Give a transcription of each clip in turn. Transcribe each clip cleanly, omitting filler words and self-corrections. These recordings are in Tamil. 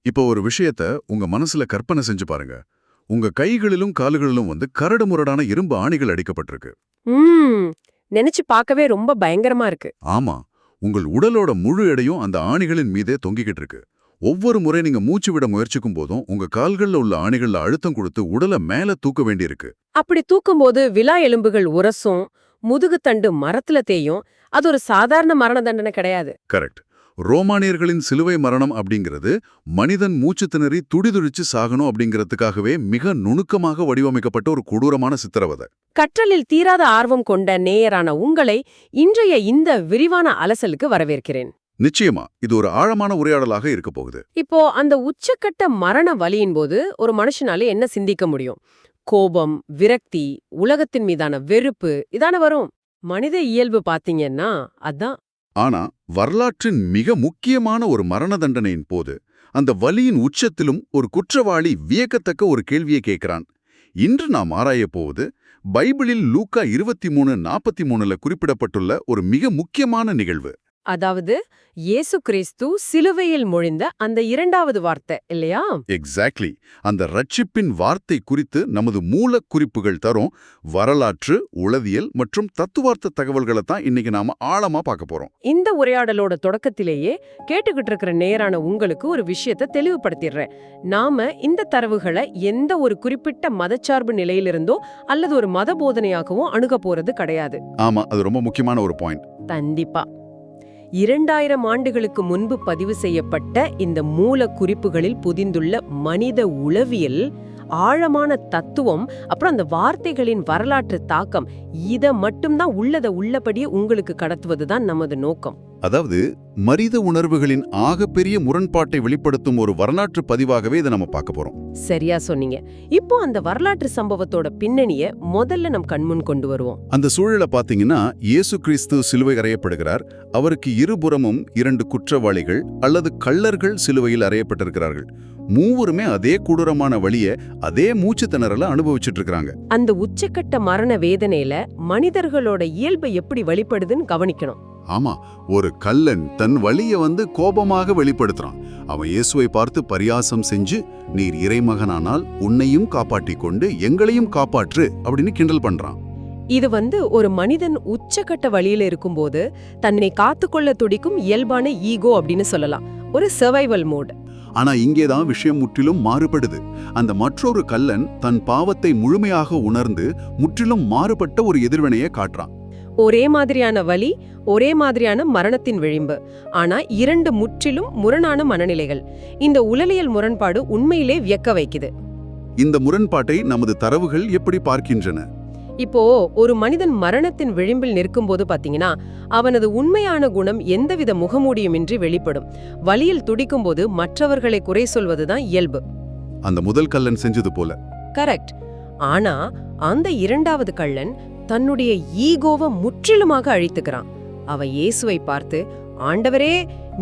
இப்போ ஒரு விஷயத்த உங்க மனசுல கற்பனை செஞ்சு பாருங்க. உங்க கைகளிலும் கால்களிலும் கரடுமுரடான இரும்பு ஆணிகள் அடிக்கப்பட்டிருக்கு. ம் நினைச்சு பார்க்கவே ரொம்ப பயங்கரமா இருக்கு. ஆமா, உங்கள் உடலோட முழு எடையும் அந்த ஆணிகளின் மீதே தொங்கிக்கிட்டு இருக்கு. ஒவ்வொரு முறை நீங்க மூச்சு விட முயற்சிக்கும் போதும் உங்க கால்கள்ல உள்ள ஆணிகள்ல அழுத்தம் கொடுத்து உடலை மேல தூக்க வேண்டியிருக்கு. அப்படி தூக்கும்போது விலா எலும்புகள் உரசும், முதுகுத்தண்டு மரத்துல தேயும். அது ஒரு சாதாரண மரண தண்டனை கிடையாது. கரெக்ட். ரோமானியர்களின் சிலுவை மரணம் அப்படிங்கிறது மனிதன் மூச்சு திணறி துடிதுடிச்சு சாகணும் அப்படிங்கிறதுக்காகவே மிக நுணுக்கமாக வடிவமைக்கப்பட்ட ஒரு கொடூரமான சித்திரவதை. கற்றலில் தீராத ஆர்வம் கொண்ட நேயரான உங்களை இன்றைய இந்த விரிவான அலசலுக்கு வரவேற்கிறேன். நிச்சயமா இது ஒரு ஆழமான உரையாடலாக இருக்க போகுது. இப்போ அந்த உச்சக்கட்ட மரண வலியின் போது ஒரு மனுஷனால என்ன சிந்திக்க முடியும்? கோபம், விரக்தி, உலகத்தின் மீதான வெறுப்பு இதான வரும். மனித இயல்பு பாத்தீங்கன்னா அதான். ஆனா வரலாற்றின் மிக முக்கியமான ஒரு மரண தண்டனையின் போது அந்த வலியின் உச்சத்திலும் ஒரு குற்றவாளி வியக்கத்தக்க ஒரு கேள்வியை கேட்கிறான். இன்று நாம் ஆராயப் போவது பைபிளில் லூக்கா 23:43 குறிப்பிடப்பட்டுள்ள ஒரு மிக முக்கியமான நிகழ்வு. அதாவது இயேசு கிறிஸ்து சிலுவையில் மொழிந்த அந்த இரண்டாவது வார்த்தை இல்லையா? எக்ஸாக்ட்லி. அந்த ரட்சிப்பின் வார்த்தை குறித்து நமது மூல குறிப்புகள் தரும் வரலாற்று, உளவியல் மற்றும் தத்துவார்த்த தகவல்களை தான் இன்னைக்கு நாம ஆழமா பார்க்க போறோம். இந்த உரையாடலோட தொடக்கத்திலேயே கேட்டுக்கிட்டு இருக்கிற நேரான உங்களுக்கு ஒரு விஷயத்தை தெளிவுபடுத்திடுறேன். நாம இந்த தரவுகளை எந்த ஒரு குறிப்பிட்ட மதச்சார்பு நிலையிலிருந்தோ அல்லது ஒரு மத போதனையாகவோ அணுக போறது கிடையாது. ஆமா, அது ரொம்ப முக்கியமான ஒரு பாயிண்ட். கண்டிப்பா 2000 ஆண்டுகளுக்கு முன்பு பதிவு செய்யப்பட்ட இந்த மூல குறிப்புகளில் புதிந்துள்ள மனித உளவியல், ஆழமான தத்துவம், அப்புறம் அந்த வார்த்தைகளின் வரலாற்று தாக்கம், இத மட்டும்தான் உள்ளபடியே உங்களுக்கு கடத்துவதுதான் நமது நோக்கம். அதாவது மனித உணர்வுகளின் ஆகப்பெரிய முரண்பாட்டை வெளிப்படுத்தும் ஒரு வரலாற்று பதிவாகவே இதை நம்ம பார்க்க போறோம். சரியா சொன்னீங்க. இப்போ அந்த வரலாற்று சம்பவத்தோட பின்னணிய முதல்ல நம் கண்முன் கொண்டு வருவோம். அந்த சூழலை பாத்தீங்கன்னா, இயேசு கிறிஸ்து சிலுவை அறையப்படுகிறார். அவருக்கு இருபுறமும் 2 குற்றவாளிகள் அல்லது கள்ளர்கள் சிலுவையில் அறையப்பட்டிருக்கிறார்கள். மூவருமே அதே கொடூரமான வலிய, அதே மூச்சு திணறல அனுபவிச்சுட்டு இருக்காங்க. அந்த உச்சக்கட்ட மரண வேதனையில மனிதர்களோட இயல்பு எப்படி வெளிப்படுதுன்னு கவனிக்கணும். ஆமா, ஒரு கள்ளன் தன் வலிய கோபமாக வெளிப்படுத்துறான். அவன் இயேசுவை பார்த்து பரியாசம் செஞ்சு, நீர் இறைமகனானால் உன்னையும் காப்பாற்றிக் கொண்டு எங்களையும் காப்பாற்று அப்படின்னு கிண்டல் பண்றான். இது ஒரு மனிதன் உச்சக்கட்ட வழியில இருக்கும்போது தன்னை காத்துக்கொள்ள துடிக்கும் இயல்பான ஈகோ அப்படின்னு சொல்லலாம். ஒரு சர்வைவல் மோட். ஆனா இங்கேதான் விஷயம் முற்றிலும் மாறுபடுது. அந்த மற்றொரு கள்ளன் தன் பாவத்தை முழுமையாக உணர்ந்து முற்றிலும் மாறுபட்ட ஒரு எதிர்வினையை காட்டுறான். ஒரே மாதிரியான வலி, ஒரே மாதிரியான மரணத்தின் விளிம்பு. ஆனா 2 முற்றிலும் முரணான மனநிலைகள். இந்த உளவியல் முரண்பாடு உண்மையிலே வியக்க வைக்குது. இந்த முரண்பாட்டை நமது தரவுகள் எப்படி பார்க்கின்றன? இப்போ ஒரு மனிதன் மரணத்தின் விளிம்பில் நிற்கும்போது பாத்தீங்கன்னா, அவனது உண்மையான குணம் எந்தவித முகமூடியுமின்றி வெளிப்படும். வலியில் துடிக்கும்போது மற்றவர்களை குறை சொல்வதுதான் இயல்பு. அந்த முதல் கள்ளன் செஞ்சது போல. கரெக்ட். ஆனா அந்த இரண்டாவது கள்ளன் தன்னுடைய ஈகோவை முற்றிலுமாக அழித்துக்கிறான். அவன் இயேசுவை பார்த்து, ஆண்டவரே,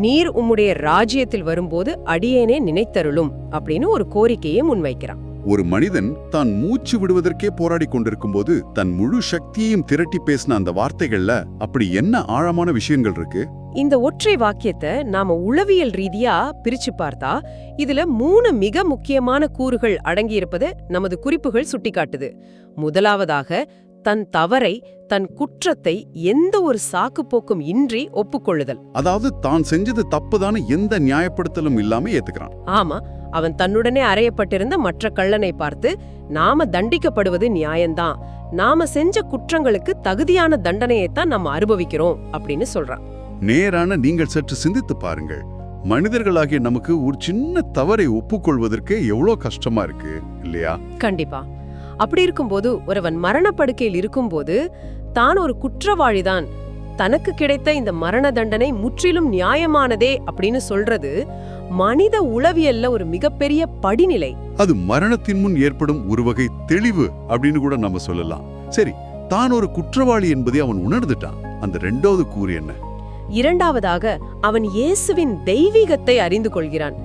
நீர் உம்முடைய ராஜ்யத்தில் வரும்போது அடியேனே நினைத்தருளும் அப்படின்னு ஒரு கோரிக்கையை முன்வைக்கிறான். ஒரு மனிதன் தான் மூச்சு விடுவதற்கே போராடி கொண்டிருக்கும் போது தன் முழு சக்தியையும் திரட்டி பேசின அந்த வார்த்தைகள்ல அப்படி என்ன ஆழமான விஷயங்கள் இருக்கு? இந்த ஒற்றை வாக்கியத்தை நாம உளவியல் ரீதியா பிரிச்சு பார்த்தா இதுல 3 மிக முக்கியமான கூறுகள் அடங்கியிருப்பது நமது குறிப்புகள் சுட்டிக்காட்டுது. முதலாவதாக, தன் தவறை, தன் குற்றத்தை எந்த ஒரு சாக்குப்போக்கும் இன்றி ஒப்புக்கொள்ளுதல். அதாவது தான் செஞ்சது தப்புதான எந்த நியாயப்படுத்தலும் இல்லாம ஏத்துக்கிறான். ஆமா, அவன் தன்னுடனே அறையப்பட்டிருந்த மற்ற கள்ளனை பார்த்து, நாம தண்டிக்கப்படுவது நியாயம்தான், நாம செஞ்ச குற்றங்களுக்கு தகுதியான தண்டனையைத்தான் நம்ம அனுபவிக்கிறோம் அப்படின்னு சொல்றான். நேரான நீங்கள் சற்று சிந்தித்து பாருங்கள். மனிதர்களாகிய நமக்கு ஒரு சின்ன தவறை ஒப்புக்கொள்வதற்கு எவ்வளவு கஷ்டமா இருக்கு இல்லையா? கண்டிப்பா. அப்படி இருக்கும்போது ஒருவன் மரணப்படுக்கையில் இருக்கும்போது தான் ஒரு குற்றவாளிதான், தனக்கு கிடைத்த இந்த மரண தண்டனை முற்றிலும் நியாயமானதே அப்படின்னு சொல்றது மனித உளவியல்ல ஒரு மிகப்பெரிய படிநிலை. அது மரணத்தின் முன் ஏற்படும் ஒரு வகை தெளிவு அப்படின்னு கூட நம்ம சொல்லலாம். சரி, தான் ஒரு குற்றவாளி என்பதை அவன் உணர்ந்துட்டான். அந்த 2வது கூறு என்ன? இரண்டாவதாக, அவன் இயேசுவின் தெய்வீகத்தை அறிந்து கொள்கிறான்.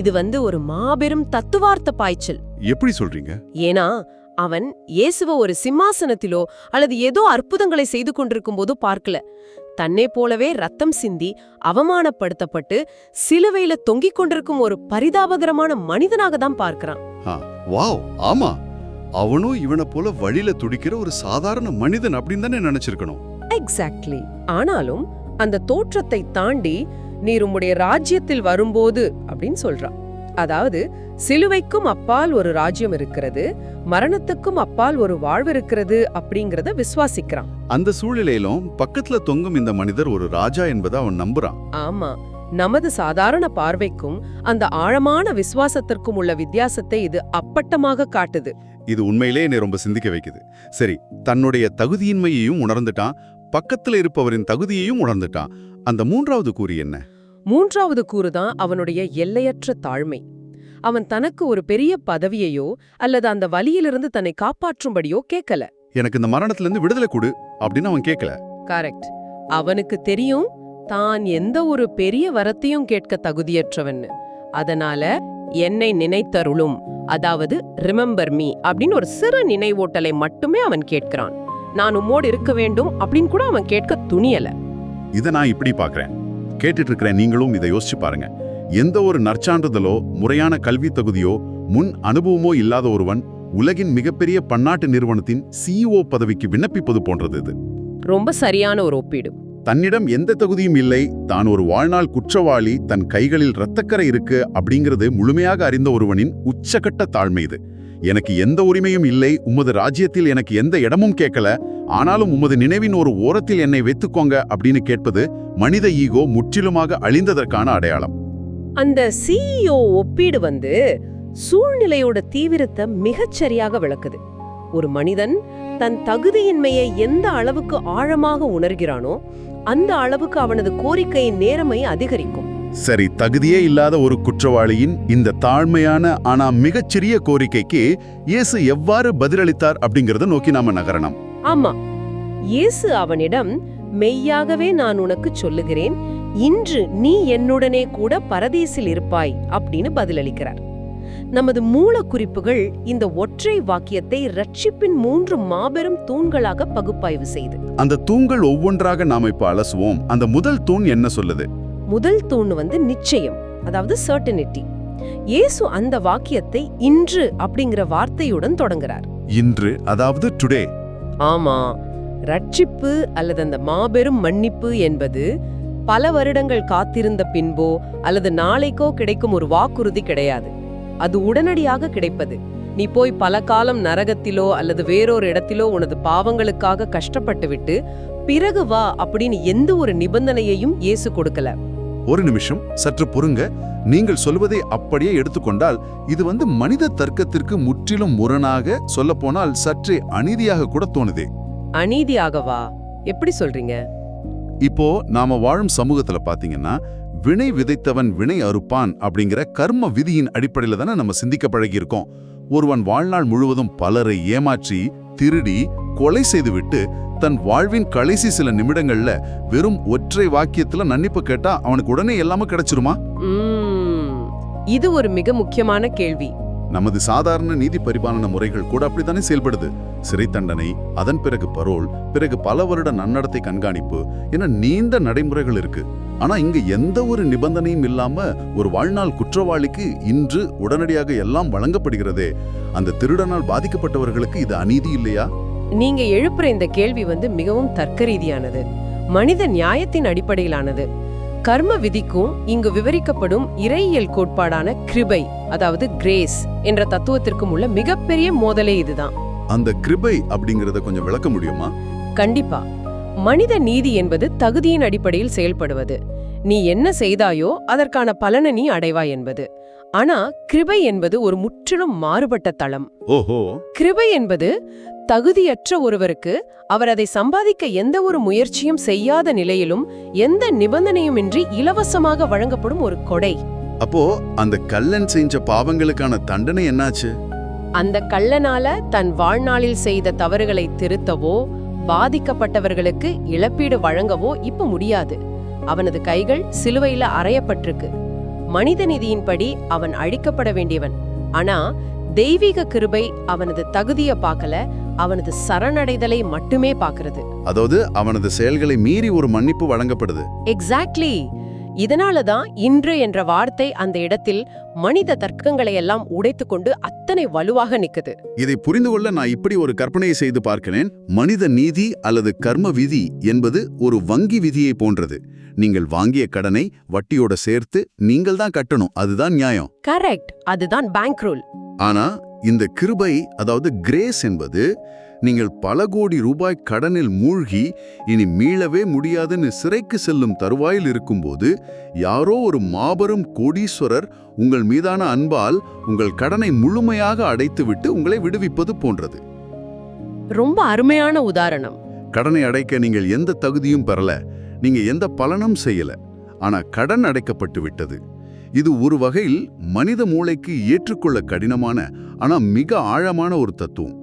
இது ஒரு மாபெரும் தத்துவார்த்த பாய்ச்சல். எப்படி சொல்றீங்க? ஏன்னா அவன் இயேசுவ ஒரு சிம்மாசனத்திலோ அல்லது ஏதோ அற்புதங்களை செய்து கொண்டிருக்கும் போது பார்க்கல. தன்னை போலவே ரத்தம் சிந்தி அவமானப்படுத்தப்பட்டு சிலுவையில தொங்கிக் கொண்டிருக்கும் ஒரு பரிதாபகரமான மனிதனாக தான் பார்க்கறான். வாவ், ஆமா, அவனும் இவனை போல வழியில துடிக்கிற ஒரு சாதாரண மனிதன் அப்படின்னு தானே நினைச்சிருக்கணும். எக்ஸாக்ட்லி. ஆனாலும் அந்த தோற்றத்தை தாண்டி நீர் உம்முடைய ராஜ்யத்தில் வரும்போது அப்படின்னு சொல்றான். அதாவது சிலுவைக்கும் அப்பால் ஒரு ராஜ்யம் இருக்கிறது, மரணத்துக்கும் அப்பால் ஒரு வாழ்வு இருக்கிறது அப்படிங்கறத விசுவாசிக்கிறான். அந்த சூழ்நிலையிலும் பக்கத்துல தொங்கும் இந்த மனிதர் ஒரு ராஜா என்பதை அவன் நம்புறான். ஆமா, நமது சாதாரண பார்வைக்கும் அந்த ஆழமான விசுவாசத்திற்கும் உள்ள வித்தியாசத்தை இது அப்பட்டமாக காட்டுது. இது உண்மையிலே என்னை ரொம்ப சிந்திக்க வைக்குது. சரி, தன்னுடைய தகுதியின்மையையும் உணர்ந்துட்டான், பக்கத்துல இருப்பவரின் தகுதியையும் உணர்ந்துட்டான். அந்த மூன்றாவது கூறு என்ன? மூன்றாவது கூறுதான் அவனுடைய எல்லையற்ற தாழ்மை. அவன் தனக்கு ஒரு பெரிய பதவியையோ அல்லது அந்த வலியிலிருந்து தன்னை காப்பாற்றும்படியோ கேட்கல. எனக்கு இந்த மரணத்திலிருந்து விடுதலை கொடு அப்படின்னு அவன் கேட்கல. கரெக்ட். அவனுக்கு தெரியும் தான் எந்த ஒரு பெரிய வரத்தையும் கேட்க தகுதியற்றவன்னு. அதனால என்னை நினைத்தருளும், அதாவது ரிமெம்பர் மீ அப்படின்னு ஒரு சிறு நினைவூட்டலை மட்டுமே அவன் கேட்கிறான். நான் உம்மோடு இருக்க வேண்டும் அப்படின்னு கூட அவன் கேட்க துணியல. இதை நான் இப்படி பாக்குறேன், கேட்டுட்டு இருக்கிறேன், நீங்களும் இதை யோசிச்சு பாருங்க. எந்த ஒரு நற்சான்றிதழோ முறையான கல்வி தகுதியோ முன் அனுபவமோ இல்லாத ஒருவன் உலகின் மிகப்பெரிய பன்னாட்டு நிறுவனத்தின் CEO பதவிக்கு விண்ணப்பிப்பது போன்றது இது. ரொம்ப சரியான ஒரு ஒப்பீடு. தன்னிடம் எந்த தகுதியும் இல்லை, தான் ஒரு வாழ்நாள் குற்றவாளி, தன் கைகளில் இரத்தக்கரை இருக்கு அப்படிங்கிறது முழுமையாக அறிந்த ஒருவனின் உச்சகட்ட தாழ்மை இது. எனக்கு எந்த உரிமையும் இல்லை, உமது ராஜ்யத்தில் எனக்கு எந்த இடமும் கேட்கல, ஆனாலும் உமது நினைவின் ஒரு ஓரத்தில் என்னை வைத்துக்கோங்க அப்படின்னு கேட்பது மனித ஈகோ முற்றிலுமாக அழிந்ததற்கான அடையாளம். அந்த CEO ஒப்பீடு சூழ்நிலையோட தீவிரத்தை மிகச்சரியாக விளக்குது. ஒரு மனிதன் தன் தகுதியின்மையை எந்த அளவுக்கு ஆழமாக உணர்கிறானோ அந்த அளவுக்கு அவனது கோரிக்கையின் நேர்மை அதிகரிக்கும். சரி, தகுதியே இல்லாத ஒரு குற்றவாளியின் இந்த தாழ்மையான ஆனா மிகச்சிறிய கோரிக்கைக்கு இயேசு எவ்வாறு பதிலளித்தார் அப்படிங்கறத நோக்கி நாம நகரணும். ஆமா, இயேசு அவனிடம், மெய்யாகவே நான் உனக்கு சொல்லுகிறேன், இன்று நீ என்னுடனே கூட பரதீசில் இருப்பாய் அப்படின்னு பதிலளிக்கிறார். நமது மூல குறிப்புகள் இந்த ஒற்றை வாக்கியத்தை ரட்சிப்பின் 3 மாபெரும் தூண்களாக பகுப்பாய்வு செய்து. அந்த தூண்கள் ஒவ்வொன்றாக நாம இப்ப அலசுவோம். அந்த முதல் தூண் என்ன சொல்லுது? முதல் தூண் நிச்சயம், அதாவது சர்டனிட்டி. இயேசு அந்த வாக்கியத்தை இன்று அப்படிங்கிற வார்த்தையுடன் தொடங்குறார். இன்று, அதாவது டுடே. ஆமா, ரட்சிப்பு அல்லது அந்த மாபெரும் மன்னிப்பு என்பது பல வருடங்கள் காத்திருந்த பின்போ அல்லது நாளைக்கோ கிடைக்கும் ஒரு வாக்குறுதி கிடையாது. அது உடனடியாக கிடைப்பது. நீ போய் பல காலம் நரகத்திலோ அல்லது வேறொரு இடத்திலோ உனது பாவங்களுக்காக கஷ்டப்பட்டு விட்டு பிறகு வா அப்படின்னு எந்த ஒரு நிபந்தனையையும் இயேசு கொடுக்கல. ஒரு நிமிஷம், சற்று பொறுங்க. நீங்கள் சொல்வதை அப்படியே எடுத்துக்கொண்டால் இது மனித தர்க்கத்திற்கு முற்றிலும் முரணாக, சொல்ல போனால் சற்றே அநீதியாக கூட தோணுதே. அநீதியாகவா? எப்படி சொல்றீங்க? இப்போ நாம வாழும் சமூகத்துல பாத்தீங்கன்னா, வினை விதைத்தவன் வினை அறுப்பான் அப்படிங்கிற கர்ம விதியின் அடிப்படையில தானே நம்ம சிந்திக்க பழகியிருக்கோம். ஒருவன் வாழ்நாள் முழுவதும் பலரை ஏமாற்றி, திருடி, கொலை செய்துவிட்டு தன் வாழ்வின் கடைசி சில நிமிடங்கள்ல வெறும் ஒற்றை வாக்கியத்துல மன்னிப்பு கேட்டா அவனுக்கு உடனே எல்லாமே கிடைச்சிருமா? இது ஒரு மிக முக்கியமான கேள்வி. நமது சாதாரண நீதி பரிபாலன முறைகள் கூட அப்படித்தானே செயல்படுது. சிறை தண்டனை, அதன் பிறகு பரோல், பிறகு பல வருட நன்னடத்தை கண்காணிப்பு என நீண்ட நடைமுறைகள் இருக்கு. ஆனா இங்க எந்த ஒரு நிபந்தனையும் இல்லாம ஒரு வாழ்நாள் குற்றவாளிக்கு இன்று உடனடியாக எல்லாம் வழங்கப்படுகிறதே. அந்த திருடனால் பாதிக்கப்பட்டவர்களுக்கு இது அநீதி இல்லையா? நீங்க எழுப்புற இந்த கேள்வி மிகவும் தர்க்க ரீதியானது, மனித நியாயத்தின் அடிப்படையிலானது. கர்ம விதிக்கும் இங்கு விவரிக்கப்படும் இறையியல் கோட்பாடான கிருபை, அதாவது கிரேஸ் என்ற தத்துவத்திற்கும் உள்ள மிகப்பெரிய மோதலே இதுதான். அந்த கிருபை அப்படிங்கறத கொஞ்சம் விளக்க முடியுமா? கண்டிப்பா. மனித நீதி என்பது தகுதியின் அடிப்படையில் செயல்படுவது. நீ என்ன செய்தாயோ அதற்கான பலனை நீ அடைவாய் என்பது. ஆனா கிருபை என்பது ஒரு முற்றிலும் மாறுபட்ட தளம். ஓஹோ. கிருபை என்பது தகுதியற்ற ஒருவருக்கு அவர் அதை சம்பாதிக்க எந்த ஒரு முயற்சியும் செய்யாத நிலையிலும் எந்த நிபந்தனையுமின்றி இலவசமாக வழங்கப்படும் ஒரு கொடை. அப்போ அந்த கள்ளன் செஞ்ச பாவங்களுக்கான தண்டனை என்னாச்சு? அந்த கள்ளனால தன் வாழ்நாளில் செய்த தவறுகளை திருத்தவோ பாதிக்கப்பட்டவர்களுக்கு இழப்பீடு வழங்கவோ இப்ப முடியாது. அவனது கைகள் சிலுவையில அறையப்பட்டிருக்கு. மனித நீதியின்படி அவன் அழிக்கப்பட வேண்டியவன். ஆனா தெய்வீக கிருபை அவனது தகுதியை பார்க்கல, அவனது சரணடைதலை மட்டுமே பார்க்கிறது. அதாவது அவனது செயல்களை மீறி ஒரு மன்னிப்பு வழங்கப்படுது. எக்ஸாக்ட்லி. இதனாலதான் இன்று என்ற வார்த்தை அந்த இடத்தில் மனித தர்க்கங்களை எல்லாம் உடைத்துக்கொண்டு அத்தனை வலுவாக நிக்குது. இதை புரிந்து கொள்ள நான் இப்படி ஒரு கற்பனையை செய்து பார்க்கிறேன். மனித நீதி அல்லது கர்ம விதி என்பது ஒரு வங்கி விதியை போன்றது. நீங்கள் வாங்கிய கடனை வட்டியோட சேர்த்து நீங்கள் தான் கட்டணும், அதுதான் நியாயம். கரெக்ட், அதுதான் பேங்க் ரூல். ஆனா இந்த கிருபை, அதாவது கிரேஸ் என்பது, நீங்கள் பல கோடி ரூபாய் கடனில் மூழ்கி இனி மீளவே முடியாதுன்னு சிறைக்கு செல்லும் தருவாயில் இருக்கும்போது யாரோ ஒரு மாபெரும் கோடீஸ்வரர் உங்கள் மீதான அன்பால் உங்கள் கடனை முழுமையாக அடைத்துவிட்டு உங்களை விடுவிப்பது போன்றது. ரொம்ப அருமையான உதாரணம். கடனை அடைக்க நீங்கள் எந்த தகுதியும் பெறல, நீங்க எந்த பலனும் செய்யல, ஆனா கடன் அடைக்கப்பட்டு விட்டது. இது ஒரு வகையில் மனித மூளைக்கு ஏற்றுக்கொள்ள கடினமான ஆனா மிக ஆழமான ஒரு தத்துவம்.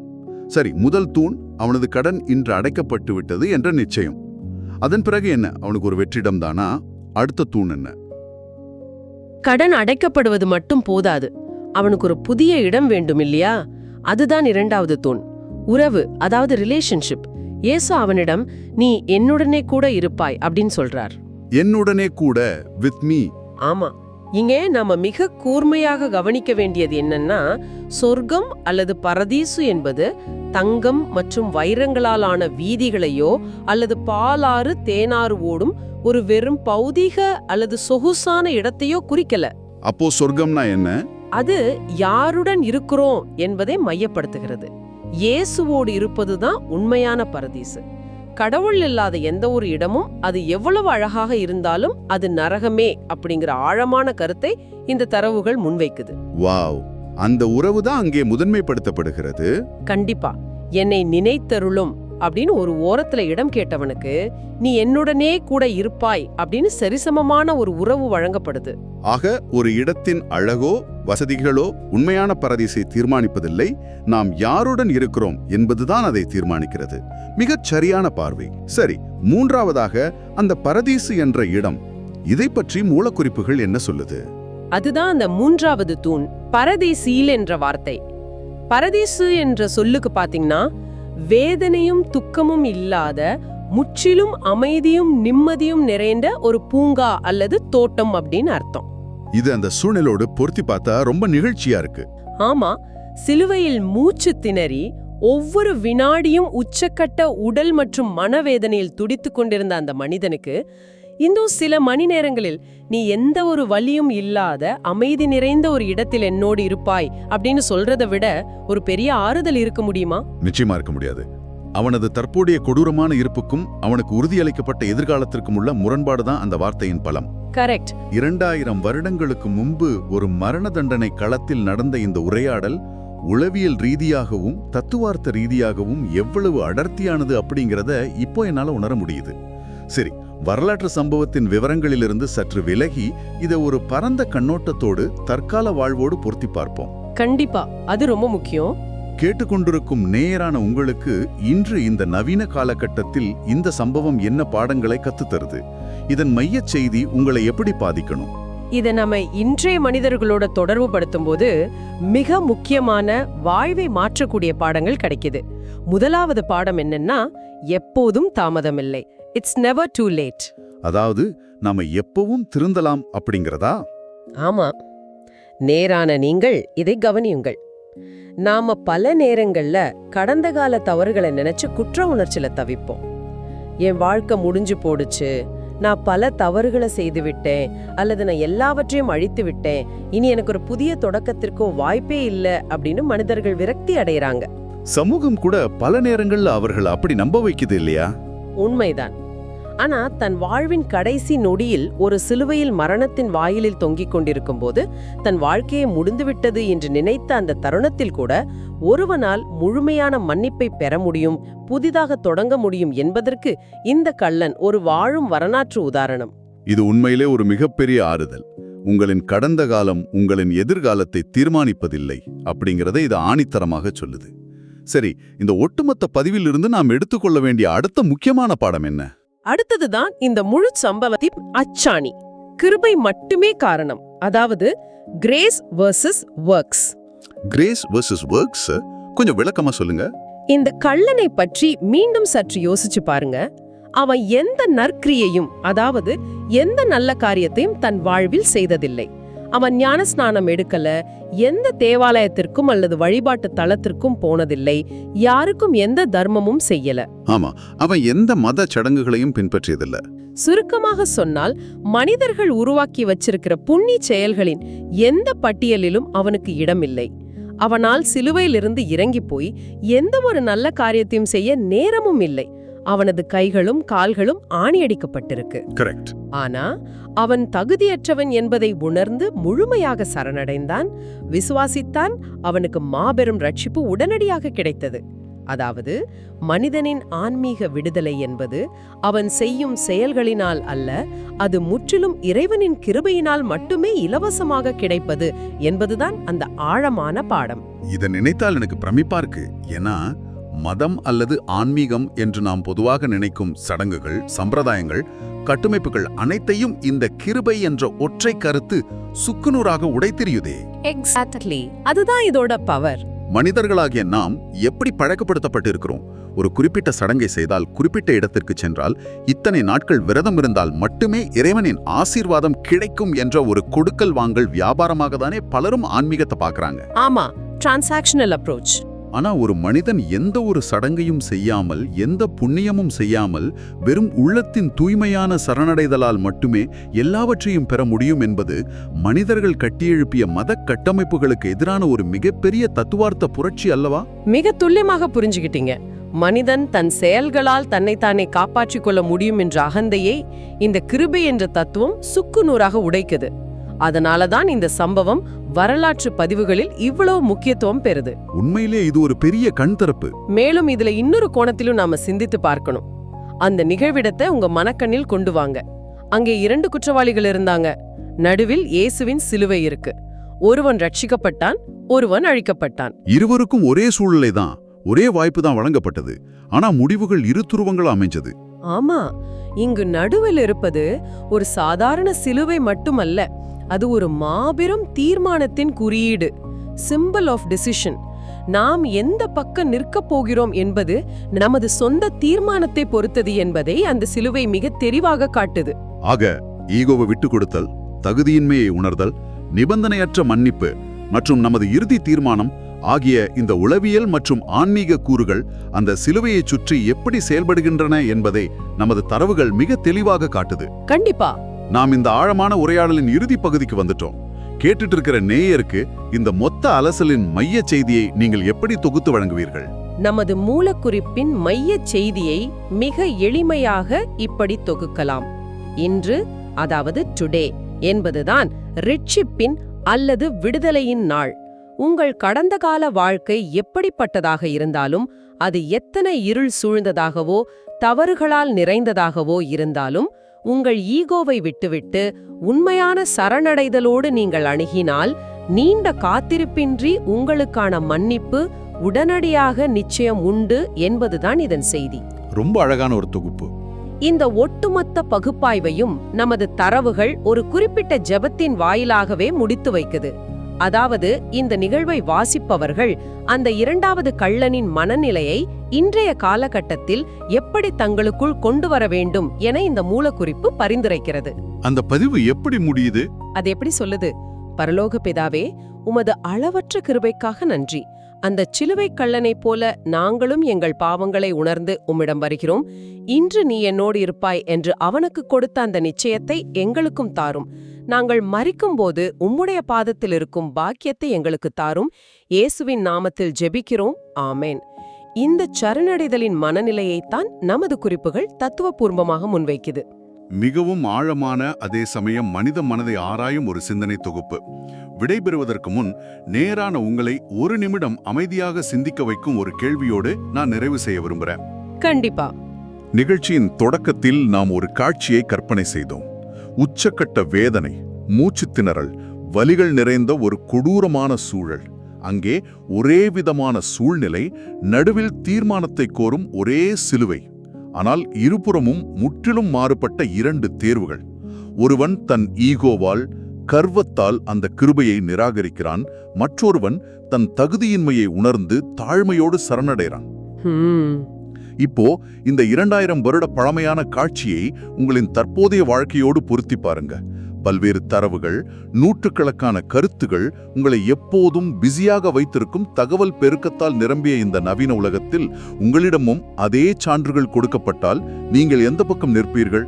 சரி, முதல் தூண் அவனது கடன் இன்று அடைக்கப்பட்டு விட்டது என்ற நிச்சயம். அதன் பிறகு என்ன? அவனுக்கு ஒரு வெற்றிடம் தானா? அடுத்த தூண் என்ன? கடன் அடைக்கப்படுவது மட்டும் போதாது, அவனுக்கு ஒரு புதிய இடம் வேண்டும் இல்லையா? அதுதான் இரண்டாவது தூண், உறவு, அதாவது ரிலேஷன்ஷிப். இயேசு அவனிடம் நீ என்னுடனே கூட இருப்பாய் அப்படின்னு சொல்றார். என்னுடனே கூட, வித் மீ. ஆமா, இங்கே நாம மிக கூர்மையாக கவனிக்க வேண்டியது என்னன்னா, சொர்க்கம் அல்லது பரதீசு என்பது தங்கம் மற்றும் வைரங்களாலான வீதிகளையோ அல்லது பாலாறு தேனாறு ஓடும் ஒரு வெறும் பௌதீக அல்லது சொகுசான இடத்தையோ குறிக்கல. அப்போ சொர்க்கம்னா என்ன? அது யாருடன் இருக்கிறோம் என்பதை மையப்படுத்துகிறது. இயேசுவோடு இருப்பதுதான் உண்மையான பரதீசு. கடவுள் இல்லாத எந்த ஒரு இடமும், அது எவ்வளவு அழகாக இருந்தாலும் அது நரகமே அப்படிங்கிற ஆழமான கருத்தை இந்த தரவுகள் முன்வைக்குது. வாவ், அந்த உறவு தான் அங்கே முதன்மைப்படுத்தப்படுகிறது. கண்டிப்பா. என்னை நினைத்தருளும் அப்படின்னு ஒரு ஓரத்துல இடம் கேட்டவனுக்கு நீ என்னுடனே கூட இருப்பாய் அப்படின்னு சரிசமமான ஒரு உறவு வழங்கப்படுது. ஆக ஒரு இடத்தின் அழகோ வசதிகளோ உண்மையான பரதீசை தீர்மானிப்பதில்லை, நாம் யாருடன் இருக்கிறோம் என்பதுதான் அதை தீர்மானிக்கிறது. மிகச் சரியான பார்வை. சரி, மூன்றாவதாக அந்த பரதீசு என்ற இடம், இதை பற்றி மூலக்குறிப்புகள் என்ன சொல்லுது? அதுதான் அந்த மூன்றாவது தூண், பரதீசீல் என்ற வார்த்தை. பரதீசு என்ற சொல்லுக்கு பாத்தீங்கன்னா வேதனையும் துக்கமும் இல்லாத, முற்றிலும் அமைதியும் நிம்மதியும் நிறைந்த ஒரு பூங்கா அல்லது தோட்டம் அப்படின்னு அர்த்தம். இது அந்த சூழ்நிலோடு பொருத்தி பார்த்தா ரொம்ப நிகழ்ச்சியா இருக்கு. ஆமா, சிலுவையில் மூச்சு திணறி ஒவ்வொரு வினாடியும் உச்சக்கட்ட உடல் மற்றும் மனவேதனையில் துடித்துக் கொண்டிருந்த அந்த மனிதனுக்கு இன்னும் சில மணி நேரங்களில் நீ எந்த ஒரு வலியும் இல்லாத அமைதி நிறைந்த ஒரு இடத்தில் என்னோடு இருப்பாய் அப்படின்னு சொல்றதை விட ஒரு பெரிய ஆறுதல் இருக்க முடியுமா? நிச்சயமா இருக்க முடியாது. அவனது தற்போதைய கொடூரமான இருப்புக்கும் அவனுக்கு உறுதியளிக்கப்பட்ட எதிர்காலத்திற்கும் உள்ள முரண்பாடுதான் அந்த வார்த்தையின் பலம். கரெக்ட். 2000 வருடங்களுக்கு முன்பு ஒரு மரண தண்டனை களத்தில் நடந்த இந்த உரையாடல் உளவியல் ரீதியாகவும் தத்துவார்த்த ரீதியாகவும் எவ்வளவு அடர்த்தியானது அப்படிங்கிறத இப்போ என்னால உணர முடியுது. சரி, வரலாற்று சம்பவத்தின் விவரங்களிலிருந்து சற்று விலகி இதை ஒரு பரந்த கண்ணோட்டத்தோடு தற்கால வாழ்வோடு பொருத்தி பார்ப்போம். கண்டிப்பா, அது ரொம்ப முக்கியம். கேட்டுக்கொண்டிருக்கும் நேயரான உங்களுக்கு இன்று இந்த நவீன காலகட்டத்தில் இந்த சம்பவம் என்ன பாடங்களை கத்துத்தருது? இதன் மையச் செய்தி உங்களை எப்படி பாதிக்கணும்? இதை நம்ம இன்றைய மனிதர்களோட தொடர்பு படுத்தும் போது மிக முக்கியமான வாழ்வை மாற்றக்கூடிய பாடங்கள் கிடைக்குது. முதலாவது பாடம் என்னன்னா, எப்போதும் தாமதமில்லை. It's never too late. அதாவது நாம எப்பவும் திருந்தலாம் அப்படிங்கிறதா? ஆமா, நேரான நீங்கள் இதை கவனியுங்கள். நாம பல நேரங்கள்ல கடந்த கால தவறுகளை நினைச்சு குற்ற உணர்ச்சியில தவிப்போம். என் வாழ்க்கை முடிஞ்சு போடுச்சு, நான் பல தவறுகளை செய்து விட்டேன், அல்லது நான் எல்லாவற்றையும் அழித்து விட்டேன், இனி எனக்கு ஒரு புதிய தொடக்கத்திற்கோ வாய்ப்பே இல்லை அப்படின்னு மனிதர்கள் விரக்தி அடைகிறாங்க. சமூகம் கூட பல நேரங்கள்ல அவர்கள் அப்படி நம்ப வைக்குது இல்லையா? உண்மைதான். ஆனா தன் வாழ்வின் கடைசி நொடியில் ஒரு சிலுவையில் மரணத்தின் வாயிலில் தொங்கிக் கொண்டிருக்கும் போது தன் வாழ்க்கையை முடிந்துவிட்டது என்று நினைத்த அந்த தருணத்தில் கூட ஒருவனால் முழுமையான மன்னிப்பை பெற முடியும், புதிதாக தொடங்க முடியும் என்பதற்கு இந்த கள்ளன் ஒரு வாழும் வரலாற்று உதாரணம். இது உண்மையிலே ஒரு மிகப்பெரிய ஆறுதல். உங்களின் கடந்த காலம் உங்களின் எதிர்காலத்தை தீர்மானிப்பதில்லை அப்படிங்கிறத இது ஆணித்தரமாக சொல்லுது. சரி, இந்த ஒட்டுமொத்த பதிவில் இருந்து நாம் எடுத்துக்கொள்ள வேண்டிய அடுத்த முக்கியமான பாடம் என்ன? அடுத்ததுதான் இந்த முழு சம்பவத்தின் அச்சாணி, கிருபை மட்டுமே காரணம், அதாவது grace versus works. Grace versus works கொஞ்சம் விளக்கமா சொல்லுங்க. இந்த கள்ளனை பற்றி மீண்டும் சற்று யோசிச்சு பாருங்க. அவன் எந்த நற்கிரியையும், அதாவது எந்த நல்ல காரியத்தையும் தன் வாழ்வில் செய்ததில்லை. அவன் ஞானஸ்நானம் எடுக்கல, எந்த தேவாலயத்திற்கும் அல்லது வழிபாட்டு தலத்திற்கும் போனதில்லை, யாருக்கும் எந்த தர்மமும் செய்யல. ஆமா, அவன் எந்த மத சடங்குகளையும் பின்பற்றியதில்லை. சுருக்கமாக சொன்னால், மனிதர்கள் உருவாக்கி வச்சிருக்கிற புண்ணிய செயல்களின் எந்த பட்டியலிலும் அவனுக்கு இடமில்லை. அவனால் சிலுவையிலிருந்து இறங்கி போய் எந்த ஒரு நல்ல காரியத்தையும் செய்ய நேரமும் இல்லை. அவனது கைகளும் கால்களும் ஆணியடிக்கப்பட்டிருக்கு. கரெக்ட். ஆனா அவன் தகுதியற்றவன் என்பதை உணர்ந்து முழுமையாக சரணடைந்தான், விசுவாசித்தான். அவனுக்கு மாபெரும் ரட்சிப்பு உடனடியாக கிடைத்தது. அதாவது மனிதனின் ஆன்மீக விடுதலை என்பது அவன் செய்யும் செயல்களினால் அல்ல, அது முற்றிலும் இறைவனின் கிருபையினால் மட்டுமே இலவசமாக கிடைப்பது என்பதுதான் அந்த ஆழமான பாடம். இதை நினைத்தால் எனக்கு பிரமிப்பா இருக்கு. ஏன்னா மதம் அல்லது ஆன்மீகம் என்று நாம் பொதுவாக நினைக்கும் சடங்குகள், சம்பிரதாயங்கள், கட்டுமைப்புகள் அனைத்தையும் இந்த கிருபை என்ற ஒற்றை கருத்து சுக்குநூறாக உடைத்தெறியுதே. எக்ஸாக்ட்லி, அதுதான் இதோட பவர். மனிதர்களாகிய நாம் எப்படி பழக்கப்படுத்தப்பட்டிருக்கிறோம்? ஒரு குறிப்பிட்ட சடங்கை செய்தால், குறிப்பிட்ட இடத்திற்கு சென்றால், இத்தனை நாட்கள் விரதம் இருந்தால் மட்டுமே இறைவனின் ஆசீர்வாதம் கிடைக்கும் என்ற ஒரு கொடுக்கல் வாங்கல் வியாபாரமாக தானே பலரும் ஆன்மீகத்தை பார்க்கறாங்க. ஆமா, டிரான்சாக்ஷனல் அப்ரோச். ஆனா ஒரு மனிதன் எந்த ஒரு சடங்கையும் செய்யாமல், எந்த புண்ணியமும் செய்யாமல், வெறும் உள்ளத்தின் தூய்மையான சரணடைதலால் மட்டுமே எல்லாவற்றையும் பெற முடியும் என்பது மனிதர்கள் கட்டியெழுப்பிய மத கட்டமைப்புகளுக்கு எதிரான ஒரு மிகப்பெரிய தத்துவார்த்த புரட்சி அல்லவா? மிக துல்லியமாக புரிஞ்சுக்கிட்டீங்க. மனிதன் தன் செயல்களால் தன்னைத்தானே காப்பாற்றிக் கொள்ள முடியும் என்ற அகந்தையை இந்த கிருபை என்ற தத்துவம் சுக்குநூறாக உடைக்குது. அதனாலதான் இந்த சம்பவம் வரலாற்று பதிவுகளில் இவ்வளவு முக்கியத்துவம் பெறுது. உண்மையிலே இது ஒரு பெரிய கண் திறப்பு. மேலும் இதுல இன்னொரு கோணத்திலும் நாம சிந்தித்து பார்க்கணும். அந்த நிகழ்விடத்தை உங்க மனக்கண்ணில் கொண்டு வாங்க. அங்கே 2 குற்றவாளிகள் இருந்தாங்க. நடுவில் இயேசுவின் சிலுவை இருக்கு. ஒருவன் ரட்சிக்கப்பட்டான், ஒருவன் அழிக்கப்பட்டான். இருவருக்கும் ஒரே சூழ்நிலை தான், ஒரே வாய்ப்பு தான் வழங்கப்பட்டது. ஆனா முடிவுகள் இரு துருவங்களா அமைஞ்சது. ஆமா, இங்கு நடுவில் இருப்பது ஒரு சாதாரண சிலுவை மட்டுமல்ல, அது ஒரு மாபெரும் தீர்மானத்தின் குறியீடு, சிம்பிள் ஆஃப் டிசிஷன். நாம் எந்த பக்கம் நிற்கப் போகிறோம் என்பது நமது சொந்த தீர்மானத்தை பொறுத்தது என்பதை அந்த சிலுவை மிக தெளிவாக காட்டுது. ஆக ஈகோவை விட்டு கொடுத்தல், தகுதியின்மையை உணர்தல், நிபந்தனையற்ற மன்னிப்பு மற்றும் நமது இறுதி தீர்மானம் ஆகிய இந்த உளவியல் மற்றும் ஆன்மீக கூறுகள் அந்த சிலுவையை சுற்றி எப்படி செயல்படுகின்றன என்பதை நமது தரவுகள் மிக தெளிவாக காட்டுது. கண்டிப்பா. நாம் இந்த ஆழமான உரையாடலின் இறுதி பகுதிக்கு வந்துட்டோம். கேட்டுட்டு இருக்கிற நேயருக்கு இந்த மொத்த அலசலின் மைய செய்தியை நீங்கள் எப்படி தொகுத்து வழங்குவீர்கள்? நமது மூலக்குறிப்பின் மைய செய்தியை மிக எளிமையாக இப்படி தொகுக்கலாம். இன்று, அதாவது டுடே என்பதுதான் ரட்சிப்பின் அல்லது விடுதலையின் நாள். உங்கள் கடந்த கால வாழ்க்கை எப்படிப்பட்டதாக இருந்தாலும், அது எத்தனை இருள் சூழ்ந்ததாகவோ தவறுகளால் நிறைந்ததாகவோ இருந்தாலும், உங்கள் ஈகோவை விட்டுவிட்டு உண்மையான சரணடைதலோடு நீங்கள் அணுகினால், நீண்ட காத்திருப்பின்றி உங்களுக்கான மன்னிப்பு உடனடியாக நிச்சயம் உண்டு என்பதுதான் இதன் செய்தி. ரொம்ப அழகான ஒரு தொகுப்பு. இந்த ஒட்டுமொத்த பகுப்பாய்வையும் நமது தரவுகள் ஒரு குறிப்பிட்ட ஜெபத்தின் வாயிலாகவே முடித்து வைக்குது. அதாவது இந்த நிகழ்வை வாசிப்பவர்கள் அந்த 2வது கள்ளனின் மனநிலையை இன்றைய காலகட்டத்தில் எப்படி தங்களுக்குள் கொண்டு வர வேண்டும் என இந்த மூலக்குறிப்பு பரிந்துரைக்கிறது. அந்த பதிவு எப்படி முடியுது? அது எப்படி சொல்லுது? பரலோக பிதாவே, உமது அளவற்ற கிருபைக்காக நன்றி. அந்த சிலுவை கள்ளனைப் போல நாங்களும் எங்கள் பாவங்களை உணர்ந்து உம்மிடம் வருகிறோம். இன்று நீ என்னோடு இருப்பாய் என்று அவனுக்கு கொடுத்த அந்த நிச்சயத்தை எங்களுக்கும் தாரும். நாங்கள் மரிக்கும்போது உம்முடைய பாதத்தில் இருக்கும் பாக்கியத்தை எங்களுக்கு தாரும். இயேசுவின் நாமத்தில் ஜெபிக்கிறோம், ஆமேன். இந்த சரணடைதலின் மனநிலையைத்தான் நமது குறிப்புகள் தத்துவபூர்வமாக முன்வைக்குது. மிகவும் ஆழமான, அதே சமயம் மனித மனதை ஆராயும் ஒரு சிந்தனை தொகுப்பு. விடைபெறுவதற்கு முன் நேரான உங்களை ஒரு நிமிடம் அமைதியாக சிந்திக்க வைக்கும் ஒரு கேள்வியோடு நான் நிறைவு செய்ய விரும்புகிறேன். கண்டிப்பா. நிகழ்ச்சியின் தொடக்கத்தில் நாம் ஒரு காட்சியை கற்பனை செய்தோம். உச்சக்கட்ட வேதனை, மூச்சு திணறல், வலிகள் நிறைந்த ஒரு கொடூரமான சூழல். அங்கே ஒரே விதமான சூழ்நிலை, நடுவில் தீர்மானத்தை கோரும் ஒரே சிலுவை. ஆனால் இருபுறமும் முற்றிலும் மாறுபட்ட 2 தேர்வுகள். ஒருவன் தன் ஈகோவால், கர்வத்தால் அந்த கிருபையை நிராகரிக்கிறான், மற்றொருவன் தன் தகுதியின்மையை உணர்ந்து தாழ்மையோடு சரணடைகிறான். இப்போ இந்த 2000 வருட பழமையான காட்சியை உங்களின் தற்போதைய வாழ்க்கையோடு பொருத்தி பாருங்க. பல்வேறு தரவுகள், நூற்றுக்கணக்கான கருத்துகள் உங்களை எப்போதும் பிஸியாக வைத்திருக்கும் தகவல் பெருக்கத்தால் நிரம்பிய இந்த நவீன உலகத்தில் உங்களிடமும் அதே சான்றுகள் கொடுக்கப்பட்டால் நீங்கள் எந்த பக்கம் நிற்பீர்கள்?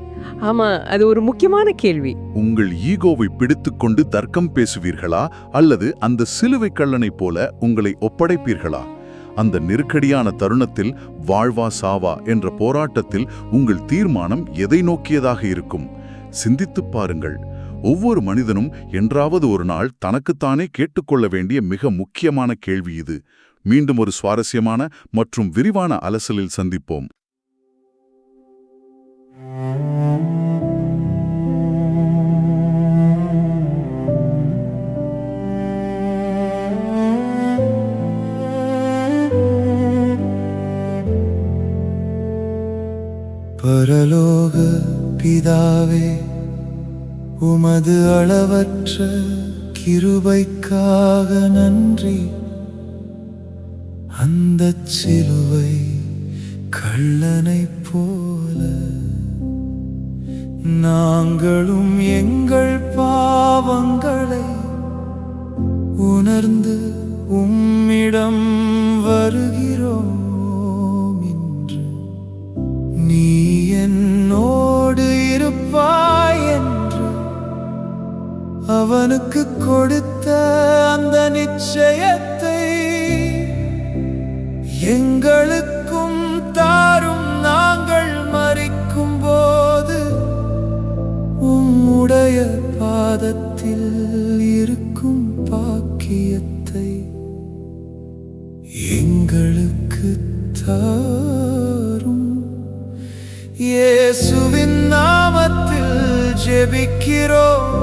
ஆமா, அது ஒரு முக்கியமான கேள்வி. உங்கள் ஈகோவை பிடித்துக்கொண்டு தர்க்கம் பேசுவீர்களா, அல்லது அந்த சிலுவை கள்ளனைப் போல உங்களை ஒப்படைப்பீர்களா? அந்த நெருக்கடியான தருணத்தில் வாழ்வா சாவா என்ற போராட்டத்தில் உங்கள் தீர்மானம் எதை நோக்கியதாக இருக்கும்? சிந்தித்துப் பாருங்கள். ஒவ்வொரு மனிதனும் என்றாவது ஒரு நாள் தனக்குத்தானே கேட்டுக்கொள்ள வேண்டிய மிக முக்கியமான கேள்வி இது. மீண்டும் ஒரு சுவாரஸ்யமான மற்றும் விரிவான அலசலில் சந்திப்போம். பரலோக பிதாவே, உமது அளவற்ற கிருபைக்காக நன்றி. அந்தச் சிலுவை கள்ளனைப் போல நாங்களும் எங்கள் பாவங்களை உணர்ந்து உம்மிடம் வருகிறோம். இன்று நீ என்னோடு இருப்பாய் என்று அவனுக்கு கொடுத்த அந்த நிச்சயத்தை எங்களுக்கும் தாரும். நாங்கள் மரிக்கும் போது உம்முடைய பாதத்தில் இருக்கும் பாக்கியத்தை எங்களுக்கு தாரும். இயேசுவின் நாமத்தில் ஜெபிக்கிறோம்.